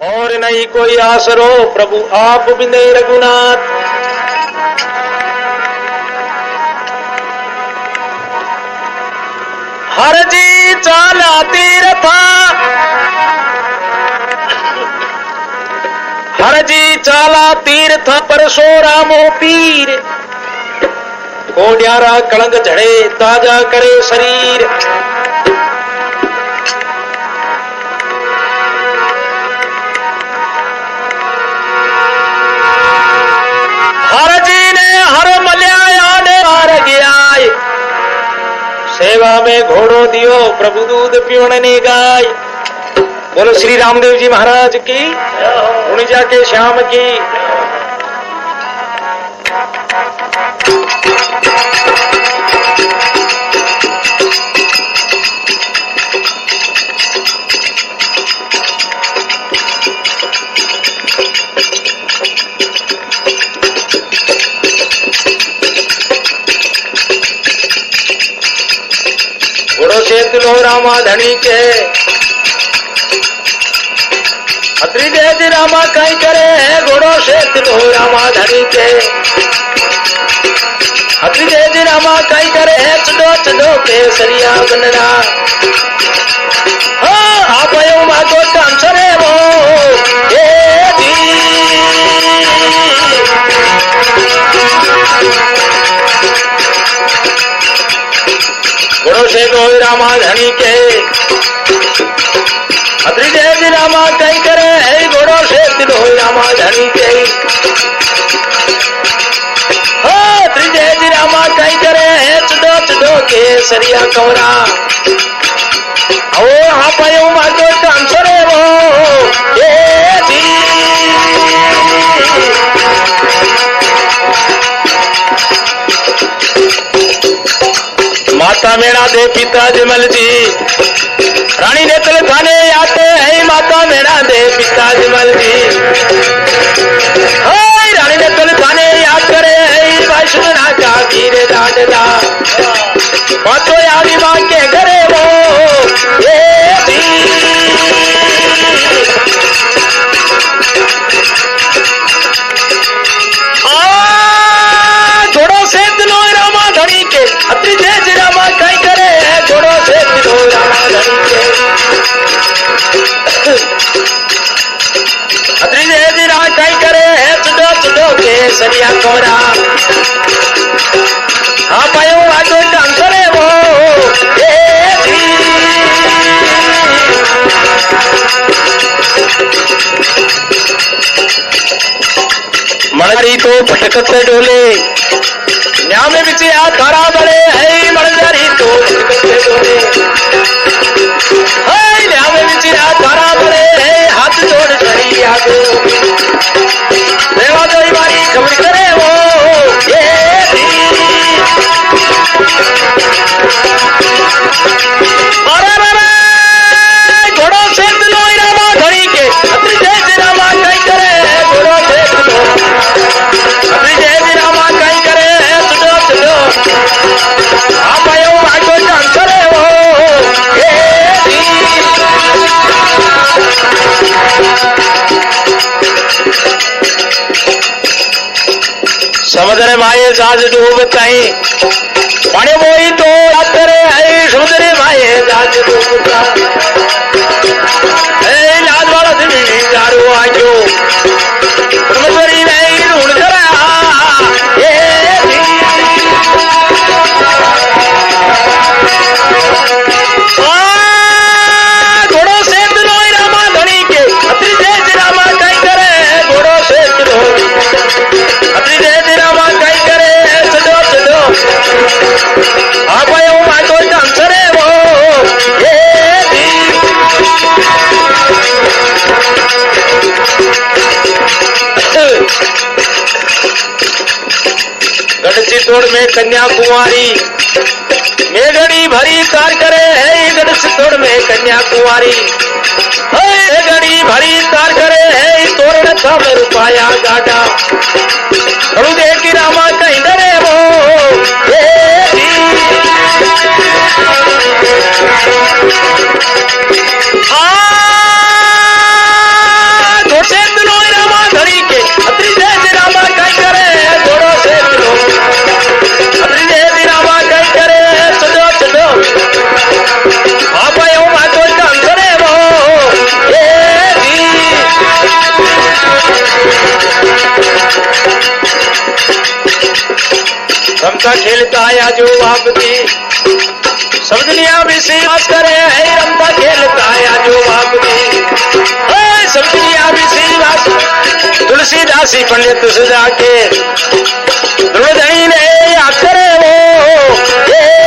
और नहीं कोई आसरो प्रभु आप बिंदे रघुनाथ। हर जी चाला तीरथा, हर जी चाला तीर्थ परशुरामो पीर, कोड्यारा कलंक झड़े ताजा करे शरीर। हर जी ने हर मल्याया ने हार गया, सेवा में घोड़ो दियो प्रभु दूध पीवने गाय। बोलो श्री रामदेव जी महाराज की, उणिजा के श्याम की। घोड़ो से तुलो रामा धनी के, अत्रि देज रामा कई करे है। घोड़ो से तुलो रामा धनी के, अत्रि देज रामा कई करे है। चलो चलो के सरिया बनरा, हाँ आप आयो मातो कांसरे वो ये दी। घोड़ो से दो रामा धनी के, अत्रि देज रामा कई करे है। घोड़ो से दिलो रामा धनी के, अत्रि देज रामा कई करे है। चुदो चुदो के सरिया कौरा, ओ हाँ पायो मातो कांसरे वो ये दी। माता मेरा दे पिता जमल जी, रानी ने तल थाने आते हैं। माता मेरा दे पिता जमल जी, रानी ने तल थाने याद करे है। वैष्णना का वीर दादा, मातो यादी मां के घरे वो ये दी। घोड़ो से दिलो रामा धनी के, अत्रि देज रामा कई करे है। घोड़ो से दिलो रामा धनी के, अत्रि देज रामा कई करे है। चुदो चुदो के सरिया कोरा, हाँ पायो आजो डांसरे वो ये दी। मणजारी तो भटकते डोले, न्याम बिचे आ तारा बड़े है। मणजारी तो भटकते डोले, न्याम बिचे आ तारा बड़े है। हाथ जोड़ खड़ी आगो, देवा जोई बारी खबर करे वो ये दी। घोड़ो से दिलो रामा धनी के, अत्रि देज रामा कई करे है। घोड़ो से दिलो अत्रि देज रामा कई करे है। चुदो चुदो आप आयो मातो कांसरे वो ये दी। समुद्र माये जहाज डूबताई, पानी मोई तो यात्रे है। समुद्र माये जहाज डूबता, लाज वाला दिल्ली दारू आयो। ब्रह्मचरी नहीं ढूंढ करा ये दी। घोड़ो से दिलो रामा धनी के, अत्रि देज रामा कई करे है। घोड़ो से दिलो अत्रि देज रामा कई करे है। चलो चलो आप आयो मातो कांसरे वो ये दी। गढ़चित्तौड़ में कन्याकुमारी, मेघड़ी भरी कार करे है। गढ़चित्तौड़ में कन्याकुमारी, मेघड़ी भरी कार करे है। तोरण था में रुपाया गाड़ा, कड़ू दे की रामा कहीं डरे वो ये दी। रमता खेलता आया जो बाप दी सब दुनिया विश्वास करे है रमता खेलता आया जो बाप दी सब दुनिया विश्वास तुलसीदासी पंडित सुधा के द्रुधनी ने या करे वो ये